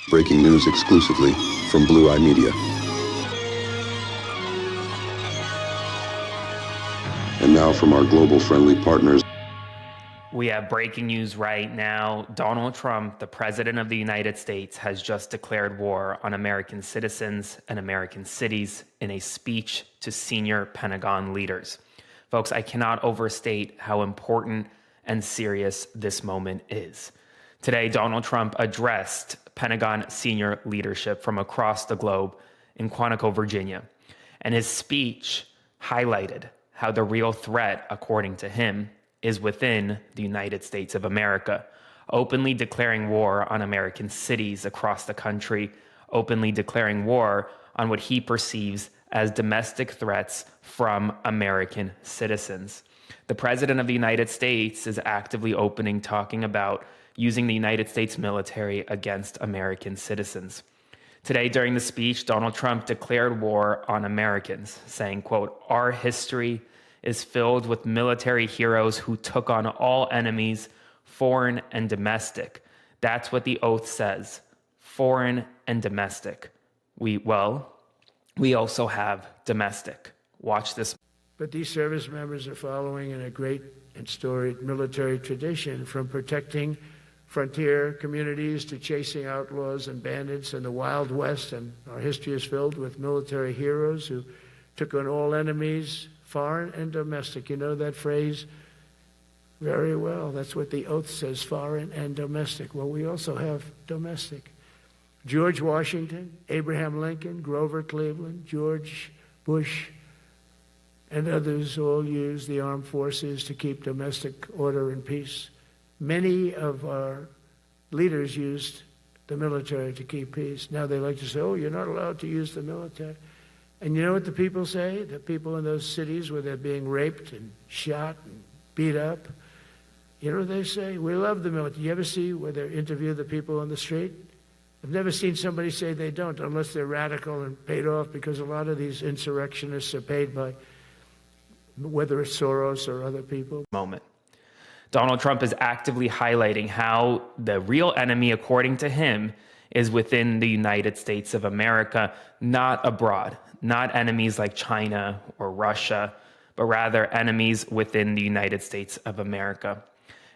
Breaking news exclusively from Blue Eye Media. And now from our global friendly partners. We have breaking news right now. Donald Trump, the president of the United States, has just declared war on American citizens and American cities in a speech to senior Pentagon leaders. Folks, I cannot overstate how important and serious this moment is. Today, Donald Trump addressed Pentagon senior leadership from across the globe in Quantico, Virginia. And his speech highlighted how the real threat, according to him, is within the United States of America, openly declaring war on American cities across the country, openly declaring war on what he perceives as domestic threats from American citizens. The president of the United States is actively talking about using the United States military against American citizens. Today, during the speech, Donald Trump declared war on Americans, saying, quote, "Our history is filled with military heroes who took on all enemies, foreign and domestic." That's what the oath says, foreign and domestic. We also have domestic. Watch this. But these service members are following in a great and storied military tradition, from protecting frontier communities to chasing outlaws and bandits in the Wild West. And our history is filled with military heroes who took on all enemies, foreign and domestic. You know that phrase very well. That's what the oath says, foreign and domestic. Well, we also have domestic. George Washington, Abraham Lincoln, Grover Cleveland, George Bush, and others all used the armed forces to keep domestic order and peace. Many of our leaders used the military to keep peace. Now they like to say, oh, you're not allowed to use the military. And you know what the people say? The people in those cities where they're being raped and shot and beat up, you know what they say? We love the military. You ever see where they interview the people on the street? I've never seen somebody say they don't, unless they're radical and paid off, because a lot of these insurrectionists are paid by, whether it's Soros or other people. Donald Trump is actively highlighting how the real enemy, according to him, is within the United States of America, not abroad, not enemies like China or Russia, but rather enemies within the United States of America.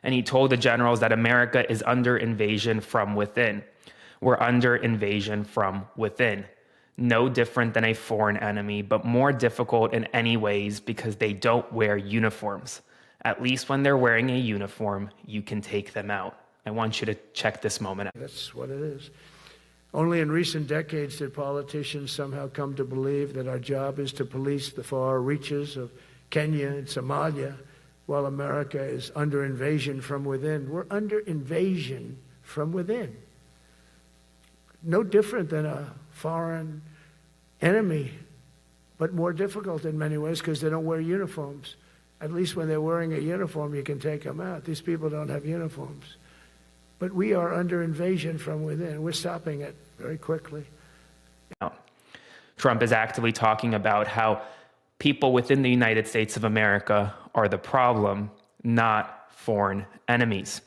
And he told the generals that America is under invasion from within. We're under invasion from within. No different than a foreign enemy, but more difficult in any ways because they don't wear uniforms. At least when they're wearing a uniform, you can take them out. I want you to check this moment out. That's what it is. Only in recent decades did politicians somehow come to believe that our job is to police the far reaches of Kenya and Somalia, while America is under invasion from within. We're under invasion from within. No different than a foreign enemy, but more difficult in many ways because they don't wear uniforms. At least when they're wearing a uniform, you can take them out. These people don't have uniforms. But we are under invasion from within. We're stopping it very quickly. Now, Trump is actively talking about how people within the United States of America are the problem, not foreign enemies.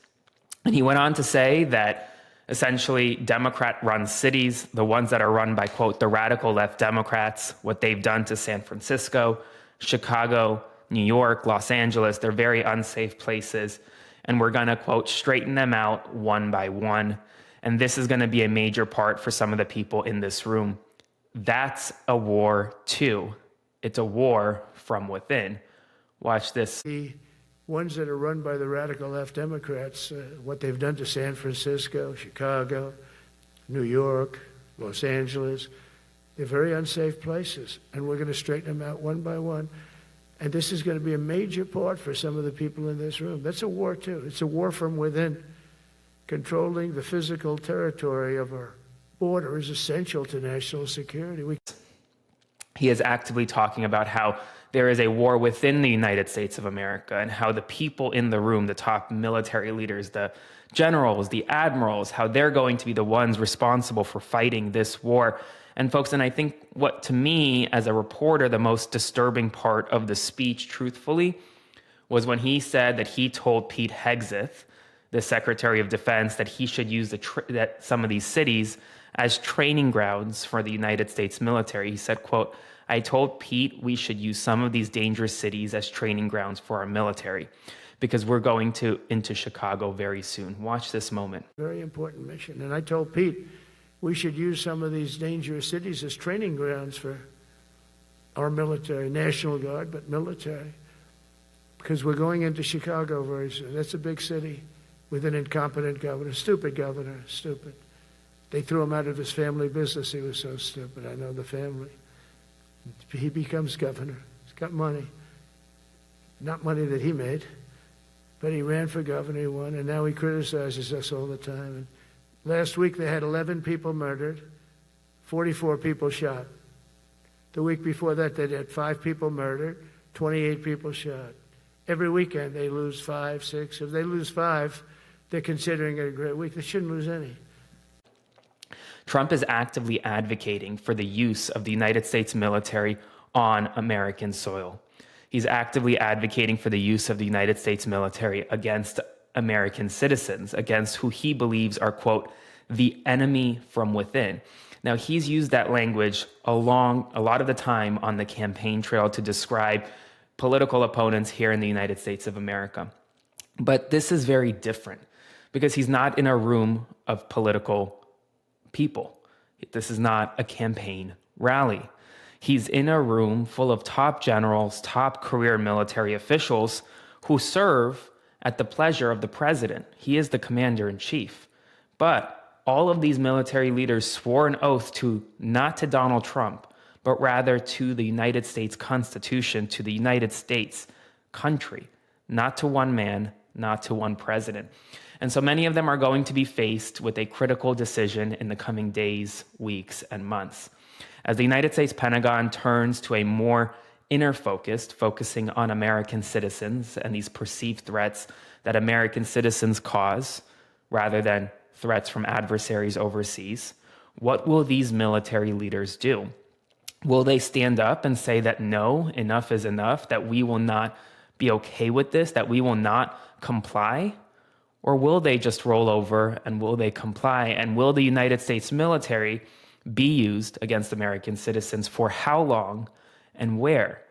And he went on to say that essentially Democrat-run cities, the ones that are run by, quote, the radical left Democrats, what they've done to San Francisco, Chicago, New York, Los Angeles, they're very unsafe places. And we're going to, quote, straighten them out one by one. And this is going to be a major part for some of the people in this room. That's a war too. It's a war from within. Watch this. The ones that are run by the radical left Democrats, what they've done to San Francisco, Chicago, New York, Los Angeles, they're very unsafe places. And we're going to straighten them out one by one. And this is going to be a major part for some of the people in this room. That's a war, too. It's a war from within. Controlling the physical territory of our border is essential to national security. He is actively talking about how there is a war within the United States of America and how the people in the room, the top military leaders, the generals, the admirals, how they're going to be the ones responsible for fighting this war. And folks, and I think what to me as a reporter, the most disturbing part of the speech, truthfully, was when he said that he told Pete Hegseth, the Secretary of Defense that he should use that some of these cities as training grounds for the United States military. He said, quote, "I told Pete we should use some of these dangerous cities as training grounds for our military because we're going into Chicago very soon." Watch this moment. Very important mission. And I told Pete we should use some of these dangerous cities as training grounds for our military, National Guard, but military, because we're going into Chicago very soon. That's a big city with an incompetent governor, stupid governor, stupid. They threw him out of his family business. He was so stupid. I know the family. He becomes governor. He's got money. Not money that he made, but he ran for governor, he won, and now he criticizes us all the time. And last week they had 11 people murdered, 44 people shot. The week before that they had 5 people murdered, 28 people shot. Every weekend they lose 5, 6. If they lose 5, they're considering it a great week. They shouldn't lose any. Trump is actively advocating for the use of the United States military on American soil. He's actively advocating for the use of the United States military against American citizens, against who he believes are, quote, the enemy from within. Now, he's used that language a lot of the time on the campaign trail to describe political opponents here in the United States of America. But this is very different because he's not in a room of political people. This is not a campaign rally. He's in a room full of top generals, top career military officials who serve at the pleasure of the president. He is the commander-in-chief. But all of these military leaders swore an oath to not to Donald Trump, but rather to the United States Constitution, to the United States country, not to one man, not to one president. And so many of them are going to be faced with a critical decision in the coming days, weeks, and months. As the United States Pentagon turns to a more inner-focused, focusing on American citizens and these perceived threats that American citizens cause, rather than threats from adversaries overseas, what will these military leaders do? Will they stand up and say that no, enough is enough, that we will not be okay with this, that we will not comply? Or will they just roll over and will they comply? And will the United States military be used against American citizens for how long and where?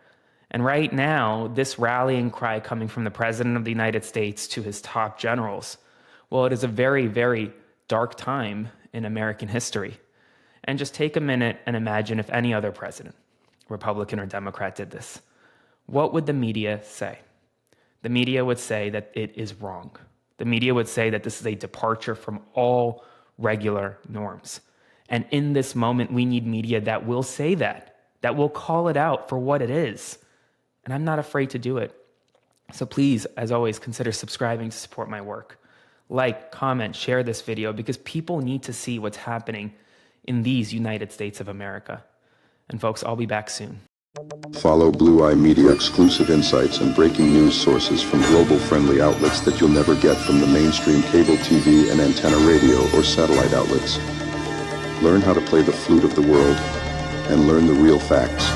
And right now, this rallying cry coming from the President of the United States to his top generals, well, it is a very, very dark time in American history. And just take a minute and imagine if any other president, Republican or Democrat, did this. What would the media say? The media would say that it is wrong. The media would say that this is a departure from all regular norms. And in this moment, we need media that will say that will call it out for what it is. And I'm not afraid to do it. So please, as always, consider subscribing to support my work. Like, comment, share this video because people need to see what's happening in these United States of America. And folks, I'll be back soon. Follow Blue Eye Media exclusive insights and breaking news sources from global-friendly outlets that you'll never get from the mainstream cable TV and antenna radio or satellite outlets. Learn how to play the flute of the world and learn the real facts.